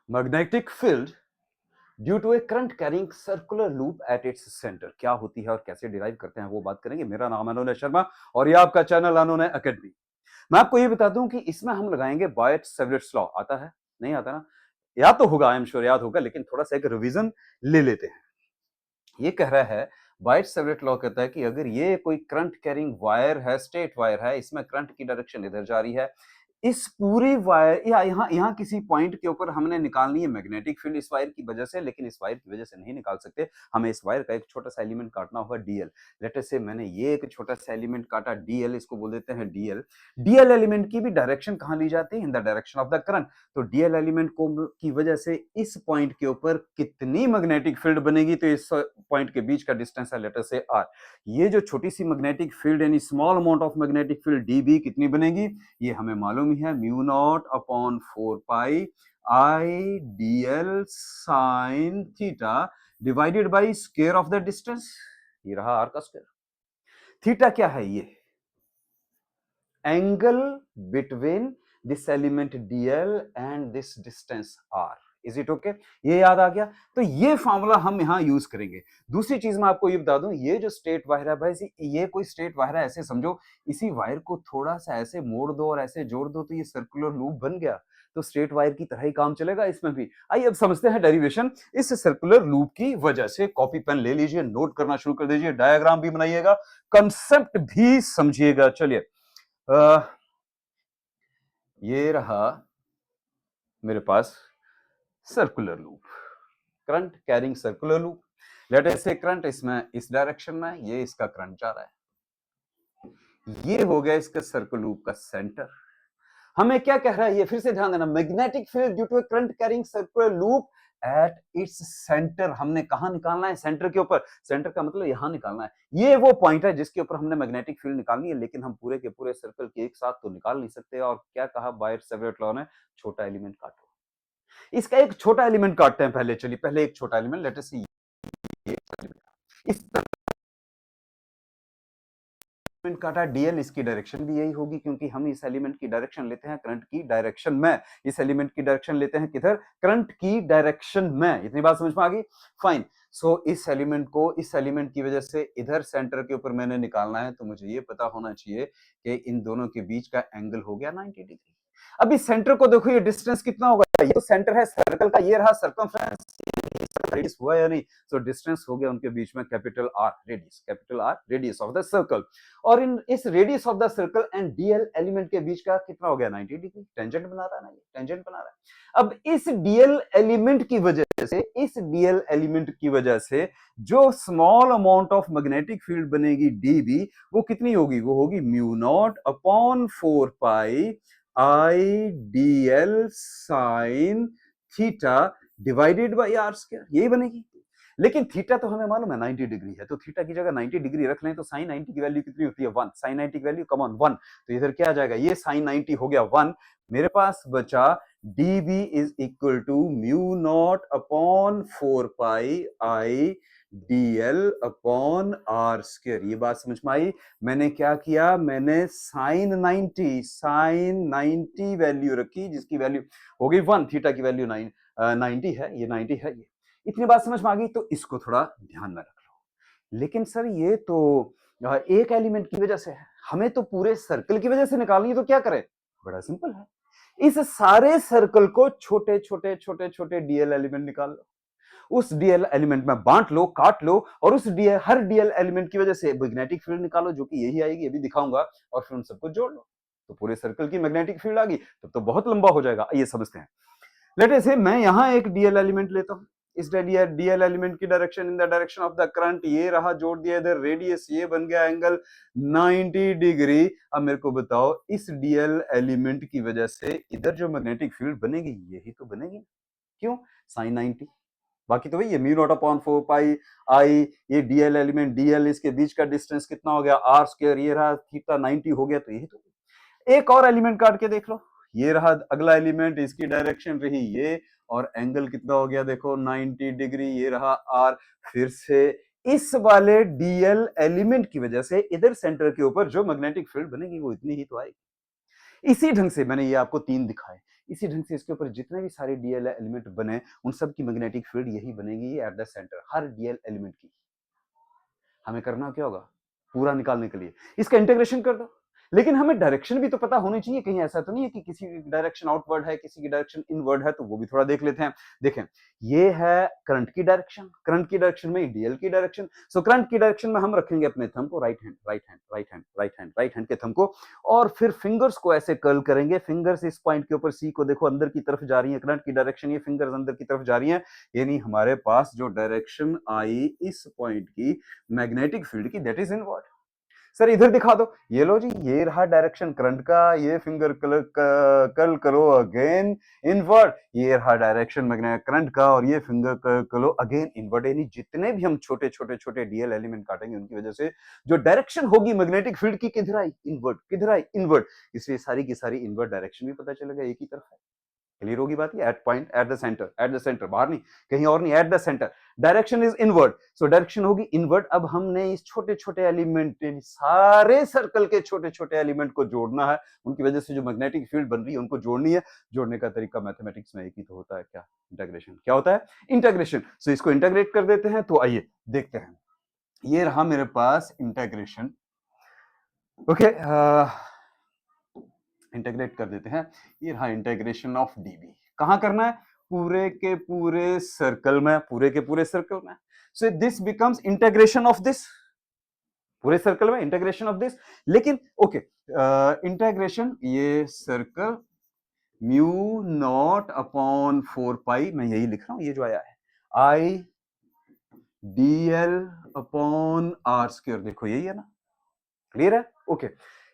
Magnetic field due to a current carrying circular loop at its centre क्या होती है और कैसे डिराइव करते हैं वो बात करेंगे। मेरा नाम अनुनय शर्मा और ये आपका चैनल अनुनय एकेडमी। मैं आपको ये बता दूं कि इसमें हम लगाएंगे बायट-सैवर्ट्स लॉ। आता है? नहीं आता ना? याद तो होगा, आई एम श्योर याद होगा, लेकिन थोड़ा सा एक रिवीजन ले लेते हैं। ये कह रहा है, बायट-सैवर्ट लॉ कहता है कि अगर ये कोई करंट कैरिंग वायर है, स्ट्रेट वायर है, इसमें करंट की डायरेक्शन इधर जा रही है, इस पूरी वायर या यहाँ किसी पॉइंट के ऊपर हमने निकालनी है मैग्नेटिक फील्ड इस वायर की वजह से, लेकिन इस वायर की वजह से नहीं निकाल सकते। हमें इस वायर का एक छोटा सा एलिमेंट काटना होगा डीएल। लेट अस से मैंने ये एक छोटा सा एलिमेंट काटा डीएल, इसको बोल देते हैं डीएल। डीएल एलिमेंट की भी डायरेक्शन कहाँ ली जाती है? In the direction of the current. तो डीएल एलिमेंट को की वजह से इस पॉइंट के ऊपर कितनी मैग्नेटिक फील्ड बनेगी? तो इस पॉइंट के बीच का डिस्टेंस है लेट अस से आर। ये जो छोटी सी मैग्नेटिक फील्ड यानी small amount of magnetic field dB कितनी बनेगी? ये हमें मालूम ही है, mu naught upon 4 pi I d l sine theta divided by square of the distance. ये रहा आर का स्क्वायर। थीटा क्या है? ये angle between this element dl and this distance R. Is it okay? ये याद आ गया? तो ये फॉर्मूला हम यहां यूज करेंगे। दूसरी चीज मैं आपको ये बता दूं, ये जो स्ट्रेट वायर है भाई, ये कोई स्ट्रेट वायर है ऐसे समझो, इसी वायर को थोड़ा सा ऐसे मोड़ दो और ऐसे जोड़ दो तो ये सर्कुलर लूप बन गया। तो स्ट्रेट वायर की तरह ही काम चलेगा इसमें भी। आइए अब समझते हैं डेरिवेशन इस सर्कुलर लूप की वजह से। कॉपी पेन ले लीजिए, नोट करना शुरू कर दीजिए, डायग्राम भी बनाइएगा, कंसेप्ट भी समझिएगा। चलिए, ये रहा मेरे पास circular loop, current carrying circular loop. Let us say current इसमें इस डायरेक्शन में, ये इसका करंट जा रहा है। ये हो गया इसका सर्कुलर लूप का सेंटर। हमें क्या कह रहा है? ये फिर से ध्यान देना, magnetic field due to current carrying circular loop at its centre. हमने कहां निकालना है? सेंटर के ऊपर। सेंटर का मतलब यहां निकालना है। ये वो पॉइंट है जिसके ऊपर हमने मैग्नेटिक फील्ड निकालनी है, लेकिन हम पूरे के पूरे सर्कल के एक साथ तो निकाल नहीं सकते। और क्या कहा बायट-सैवर्ट लॉ ने? छोटा एलिमेंट काटो। इसका एक छोटा एलिमेंट काटते हैं पहले। चलिए पहले एक छोटा एलिमेंट, लेट अस सी ये इस एलिमेंट काटा डीएल, इसकी डायरेक्शन भी यही होगी क्योंकि हम इस एलिमेंट की डायरेक्शन लेते हैं करंट की डायरेक्शन में। इस एलिमेंट की डायरेक्शन लेते हैं किधर? करंट की डायरेक्शन में। इतनी बात समझ में आ गई? फाइन। सो इस एलिमेंट को इस एलिमेंट की वजह से इधर सेंटर के ऊपर मैंने निकालना है, तो मुझे ये पता होना चाहिए कि इन दोनों के बीच का एंगल हो गया 90 डिग्री। अब इस सेंटर को देखो, ये डिस्टेंस कितना होगा? ये तो सेंटर है सर्कल का, ये रहा सर्कमफ्रेंस, रेडियस हुआ या नहीं? सो डिस्टेंस हो गया उनके बीच में capital R, radius, capital R radius of the circle. और इन इस radius of the circle and DL element के बीच का कितना हो गया? 90 डिग्री। टेंजेंट बना रहा है ना, ये टेंजेंट बना रहा है। अब इस डीएल एलिमेंट की वजह से, इस डीएल एलिमेंट की वजह से जो small amount of magnetic field बनेगी डीबी, वो कितनी होगी? वो होगी mu naught upon 4 pi I d l sine theta divided by R square. यही बनेगी। लेकिन थीटा तो हमें मालूम है 90 डिग्री है, तो थीटा की जगह 90 डिग्री रख लें तो साइन 90 की वैल्यू कितनी होती है? 1। साइन 90 की वैल्यू कम ऑन 1, तो इधर क्या आ जाएगा? ये साइन 90 हो गया 1। मेरे पास बचा dB is equal to mu naught upon 4 pi I dl upon R square. ये बात समझ में आई? मैंने क्या किया? मैंने साइन 90 वैल्यू रखी जिसकी वैल्यू हो गई 1। थीटा की वैल्यू 90 है, ये 90 है। ये इतनी बात समझ में आ गई? तो इसको थोड़ा ध्यान में रख लो। लेकिन सर ये तो एक एलिमेंट की वजह से है, हमें तो पूरे सर्कल की वजह से निकालनी है, तो क्या करें? बड़ा सिंपल है, इस सारे सर्कल को छोटे छोटे छोटे छोटे डीएल एलिमेंट निकाल लो, उस डीएल एलिमेंट में बांट लो, काट लो, और उस डीएल हर डीएल एलिमेंट की वजह से मैग्नेटिक फील्ड निकालो, जो कि यही आएगी, ये भी दिखाऊंगा, और फिर उन सबको जोड़ लो, तो पूरे सर्कल की मैग्नेटिक फील्ड आ गई। तब तो बहुत लंबा हो जाएगा। आइए समझते हैं। लेट अस से मैं यहां एक डीएल एलिमेंट लेता हूं। इस डीएल एलिमेंट की direction in the direction of the current, ये रहा, जोड़ दिया इधर रेडियस, ये बन गया एंगल 90 डिग्री। अब मेरे को बताओ, इस डीएल एलिमेंट की वजह से इधर जो मैग्नेटिक फील्ड बनेगी, यही तो बनेगी। क्यों? साइन 90। बाकी तो वही है, म्यू नॉट अपॉन 4 पाई आई, ये डीएल एलिमेंट, डीएल, इसके बीच का डिस्टेंस कितना हो गया? R square. ये रहा थीटा 90 हो गया, तो यही तो। एक और एलिमेंट काट के देख लो, ये रहा अगला एलिमेंट, इसकी डायरेक्शन रही ये, और एंगल कितना हो गया? देखो 90 डिग्री। ये रहा आर। फिर से इस वाले डीएल एलिमेंट की वजह से इधर सेंटर के ऊपर जो मैग्नेटिक फील्ड बनेगी, वो इतनी ही तो आएगी। इसी ढंग से मैंने ये आपको 3 दिखाए। इसी ढंग से इसके ऊपर जितने भी सारे डीएल एलिमेंट बने उन सब की मैग्नेटिक फील्ड यही बनेगी eight the centre, her DL element की। हमें करना क्या होगा पूरा निकालने के लिए, इसका इंटीग्रेशन कर दो। लेकिन हमें डायरेक्शन भी तो पता होनी चाहिए, कहीं ऐसा तो नहीं है कि किसी की डायरेक्शन आउटवर्ड है, किसी की डायरेक्शन इनवर्ड है, तो वो भी थोड़ा देख लेते हैं। देखें, ये है करंट की डायरेक्शन, करंट की डायरेक्शन में डीएल की डायरेक्शन। सो करंट की डायरेक्शन में हम रखेंगे अपने थंब को right hand, right hand, right hand, right hand, right hand के थंब को, और फिर फिंगर्स को ऐसे कर्ल करेंगे। फिंगर्स इस पॉइंट के ऊपर सी को देखो अंदर की तरफ जा रही है, करंट की डायरेक्शन, ये फिंगर्स अंदर की तरफ जा रही है, यानी हमारे पास जो डायरेक्शन आई इस पॉइंट की मैग्नेटिक फील्ड की, दैट इज इनवर्ड। सर इधर दिखा दो, ये लो जी, ये रहा डायरेक्शन करंट का, ये फिंगर कर्ल करो अगेन इनवर्ड, ये रहा डायरेक्शन मैग्नेटिक करंट का, और ये फिंगर कर्ल करो अगेन इनवर्ड। यानी जितने भी हम छोटे छोटे छोटे डीएल एलिमेंट काटेंगे उनकी वजह से जो डायरेक्शन होगी मैग्नेटिक फील्ड की, किधर आई इनवर्ड, किधर आई इनवर्ड, इसलिए सारी की सारी इनवर्ड डायरेक्शन भी पता चलेगा एक ही तरफ है। क्लियर होगी बात? At point, at the centre, at the centre, बाहर नहीं, कहीं और नहीं, at the centre, direction is inward, so direction होगी इनवर्ड। अब हमने इस छोटे छोटे एलिमेंट, सारे सर्कल के छोटे छोटे एलिमेंट को जोड़ना है, उनकी वजह से जो मैग्नेटिक फील्ड बन रही है उनको जोड़नी है। जोड़ने का तरीका मैथमेटिक्स में एक ही तो होता है, क्या? इंटीग्रेशन। क्या होता है? इंटीग्रेशन। सो इसको इंटीग्रेट कर देते हैं, तो आइए देखते हैं। ये रहा मेरे पास इंटीग्रेशन, ओके, इंटीग्रेट कर देते हैं। ये रहा इंटीग्रेशन ऑफ डीबी। कहां करना है? पूरे के पूरे सर्कल में, पूरे के पूरे सर्कल में। So this becomes integration of this, पूरे सर्कल में इंटीग्रेशन ऑफ दिस। लेकिन ओके, इंटीग्रेशन ये circle mu naught upon 4 pi, मैं यही लिख रहा हूं, ये जो आया है I d l upon R square, देखो यही है ना, क्लियर है? ओके,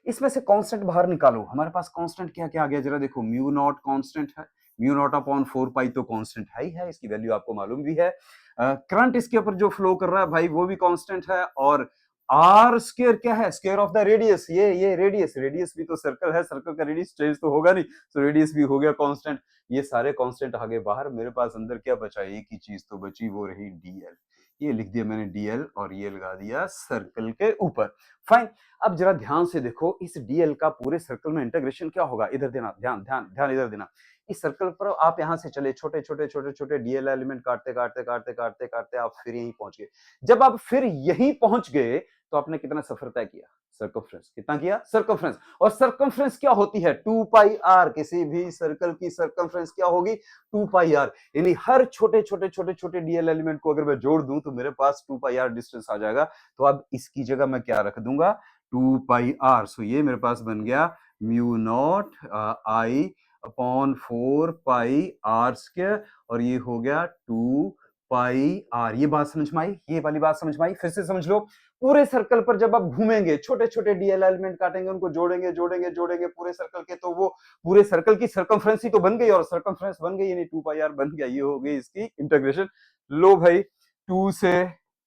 इसमें से कांस्टेंट बाहर निकालो। हमारे पास कांस्टेंट क्या क्या आ गया जरा देखो, म्यू नॉट कांस्टेंट है, म्यू नॉट अपॉन 4 पाई तो कांस्टेंट है ही है, इसकी वैल्यू आपको मालूम भी है। करंट इसके ऊपर जो फ्लो कर रहा है भाई वो भी कांस्टेंट है, और आर स्क्वायर क्या है? स्क्वायर ऑफ द रेडियस, ये रेडियस, रेडियस भी तो सर्कल है, सर्कल का रेडियस चेंज तो होगा नहीं, तो रेडियस भी हो गया कांस्टेंट। ये सारे कांस्टेंट आ गए बाहर, मेरे पास अंदर क्या बचा? एक ही चीज तो बची, वो रही डीएल। ये लिख दिया मैंने डीएल, और ये लगा दिया सर्कल के ऊपर। फाइन, अब जरा ध्यान से देखो, इस डीएल का पूरे सर्कल में इंटीग्रेशन क्या होगा? इधर देना, ध्यान ध्यान ध्यान, इधर देना। इस सर्कल पर आप यहां से चले, छोटे छोटे छोटे छोटे डीएल एलिमेंट काटते काटते काटते काटते काटते आप फिर यहीं पहुंच गए। जब आप फिर यहीं पहुंच गए तो आपने कितना सफर तय किया? सर्कमफ्रेंस। कितना किया? सर्कमफ्रेंस। और सर्कमफ्रेंस क्या होती है? 2 पाई आर। किसी भी सर्कल की सर्कमफ्रेंस क्या होगी? 2 पाई आर। यानी हर छोटे छोटे छोटे छोटे डीएल एलिमेंट को अगर मैं जोड़ दूं तो मेरे पास 2 पाई आर डिस्टेंस आ जाएगा। तो अब इसकी जगह मैं क्या रख दूंगा? 2 पाई आर। सो ये मेरे पास बन गया mu not I upon 4 pi R square, और ये हो गया 2 पाई आर। ये बात समझ में आई? ये वाली बात समझ में आई? फिर से समझ लो, पूरे सर्कल पर जब आप घूमेंगे, छोटे छोटे डीएल एलिमेंट काटेंगे, उनको जोड़ेंगे जोड़ेंगे जोड़ेंगे पूरे सर्कल के, तो वो पूरे सर्कल की सर्कमफ्रेंस ही तो बन गई, और सर्कमफ्रेंस बन गई यानी 2 पाई आर बन गया। ये हो गई इसकी इंटीग्रेशन। लो भाई, 2 से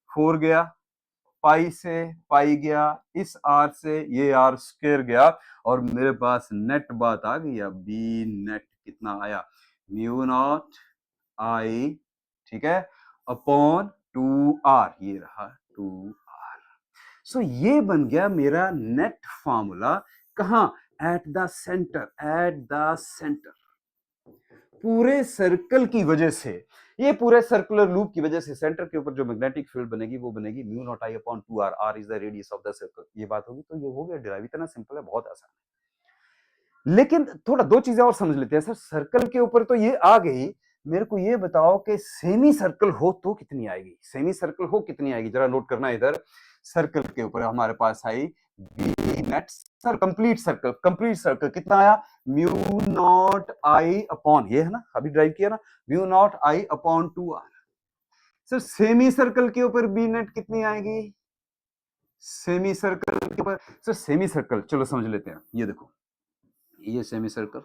4 गया, पाई से पाई गया, इस आर से ये आर स्क्वायर गया, और मेरे पास नेट बात आ गई। अब बी नेट कितना आया? म्यू नॉट आई, ठीक है, अपॉन 2 आर, ये रहा 2 आर। सो ये बन गया मेरा नेट फार्मूला। कहां? Eight the centre, at the centre. पूरे सर्कल की वजह से, ये पूरे सर्कुलर लूप की वजह से सेंटर के ऊपर जो मैग्नेटिक फील्ड बनेगी वो बनेगी mu not I upon 2 R. R is the radius of the circle. ये बात होगी तो ये हो गया डिराइव। इतना सिंपल है, बहुत आसान है। लेकिन थोड़ा दो चीजें और समझ लेते हैं। सर सर्कल के ऊपर तो ये आ गई, मेरे को ये बताओ कि सेमी सर्कल हो तो कितनी आएगी? सेमी सर्कल हो कितनी आएगी? जरा नोट करना इधर। सर्कल के ऊपर हमारे पास I B net, sir complete circle, complete circle कितना आया? म्यू नॉट आई अपॉन, ये है ना, अभी ड्राइव किया ना, mu not I upon 2 R. Sir semi circle के ऊपर बी नेट कितनी आएगी? सेमी सर्कल के ऊपर, सर सेमी सर्कल चलो समझ लेते हैं। ये देखो, ये सेमी सर्कल,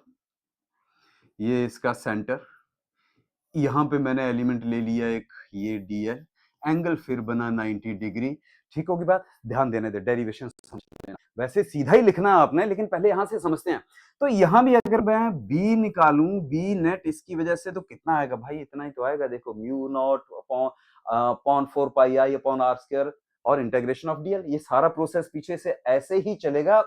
ये इसका सेंटर, यहां पे मैंने एलिमेंट ले लिया एक, ये डीएल, एंगल फिर बना 90 डिग्री। ठीक होगी बात? ध्यान देने दे, डेरिवेशन समझ लेना। वैसे सीधा ही लिखना है आपने, लेकिन पहले यहां से समझते हैं। तो यहां भी अगर मैं बी निकालूं, बी नेट, इसकी वजह से तो कितना आएगा भाई? इतना ही तो आएगा। देखो mu naught upon 4 pi I upon R square, और इंटीग्रेशन ऑफ डीएल। ये सारा प्रोसेस पीछे से ऐसे ही चलेगा।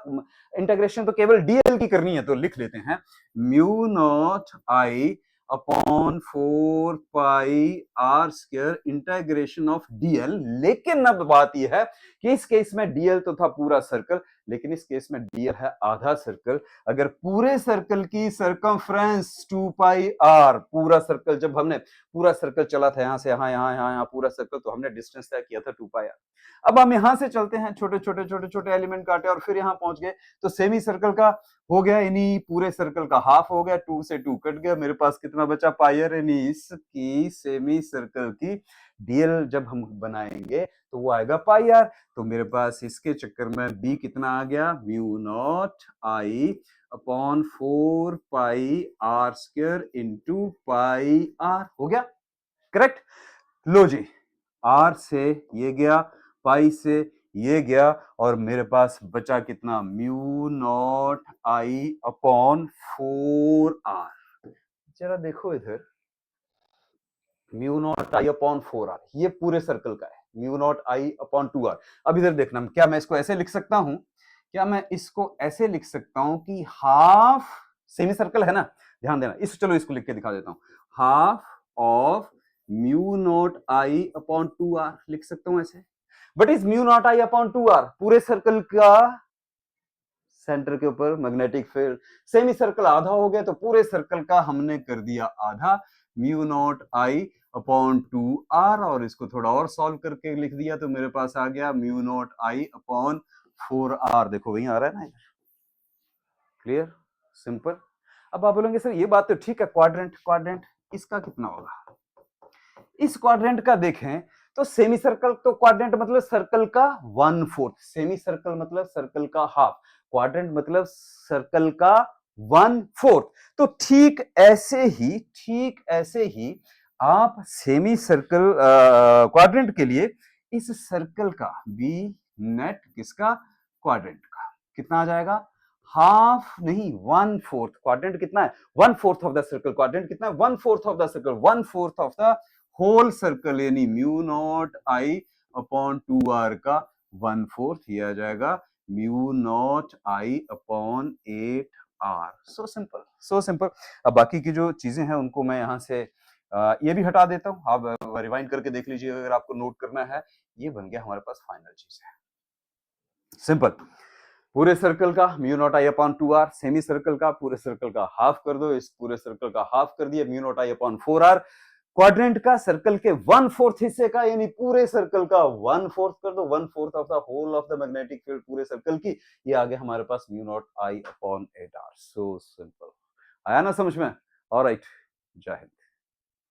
इंटीग्रेशन तो केवल डीएल की करनी है, तो लिख लेते हैं mu not I upon 4 pi R square integration of DL. लेकिन अब बात यह है कि इस केस में डीएल तो था पूरा सर्कल, लेकिन इस केस में डीएल है आधा सर्कल। अगर पूरे सर्कल की सरकमफ्रेंस 2 पाई आर, पूरा सर्कल जब हमने पूरा सर्कल चला था यहां से यहां यहां यहां यहां पूरा सर्कल, तो हमने डिस्टेंस तय किया था 2 पाई आर। अब हम यहां से चलते हैं, छोटे छोटे छोटे छोटे एलिमेंट काटे और फिर यहां पहुंच गए, तो सेमी सर्कल का हो गया, यानी पूरे सर्कल का हाफ हो गया, 2 से 2 कट गया, मेरे पास कितना बचा पाई आर, यानी इसकी सेमी सर्कल की डीएल जब हम बनाएंगे तो वो आएगा पाई आर। तो मेरे पास इसके चक्कर में बी कितना आ गया, mu not I upon 4 pi R square into pi R. हो गया करेक्ट। लो जी, आर से ये गया, पाई से ये गया, और मेरे पास बचा कितना, mu not I upon 4 R. जरा देखो इधर, mu not I upon 4 R, ये पूरे सर्कल का है, mu not I upon 2 R. अब इधर देखना, क्या मैं इसको ऐसे लिख सकता हूं, क्या मैं इसको ऐसे लिख सकता हूं कि हाफ, सेमी सर्कल है ना, ध्यान देना इस, चलो इसको लिख के दिखा देता हूं, half of mu not I upon 2 R लिख सकता हूं ऐसे। बट इस mu not I upon 2 R पूरे सर्कल का सेंटर के ऊपर मैग्नेटिक फील्ड, सेमी सर्कल आधा हो गया, तो पूरे सर्कल का हमने कर दिया आधा, mu not I upon 2 R, और इसको थोड़ा और सॉल्व करके लिख दिया, तो मेरे पास आ गया mu not I upon 4 R. देखो वहीं आ रहा है ना, क्लियर, सिंपल। अब आप बोलेंगे सर ये बात तो ठीक है, क्वाड्रेंट क्वाड्रेंट इसका कितना होगा, इस क्वाड्रेंट का देखें तो सेमी सर्कल, तो क्वाड्रेंट मतलब सर्कल का 1/4, सेमी सर्कल मतलब सर्कल का हाफ, क्वाड्रेंट मतलब सर्कल का 1/4। तो ठीक ऐसे ही आप सेमी सर्कल क्वाड्रेंट के लिए इस सर्कल का बी नेट किसका, क्वाड्रेंट का कितना आ जाएगा, हाफ नहीं 1/4। क्वाड्रेंट कितना है, 1/4 ऑफ द सर्कल। क्वाड्रेंट कितना है, 1/4 of the circle, 1/4 of the whole circle, यानी mu not I upon 2 R का 1/4, ये आ जाएगा mu not I upon 8 R. So simple, so simple. अब बाकी की जो चीजें हैं उनको मैं यहां से ये भी हटा देता हूं, आप रिवाइंड करके देख लीजिए अगर आपको नोट करना है। ये बन गया हमारे पास फाइनल चीज है, सिंपल। पूरे सर्कल का mu not I upon 2 R, semi circle का पूरे सर्कल का हाफ कर दो, इस पूरे सर्कल का हाफ कर दिया, mu not I upon 4 R. Quadrant का सर्कल के 1/4 हिस्से का, यानी पूरे सर्कल का 1/4 कर दो, 1/4 of the whole of the magnetic field पूरे सर्कल की, ये आ गया हमारे पास mu not I upon 8 R. So simple, आया ना समझ में, ऑलराइट, जय हिंद।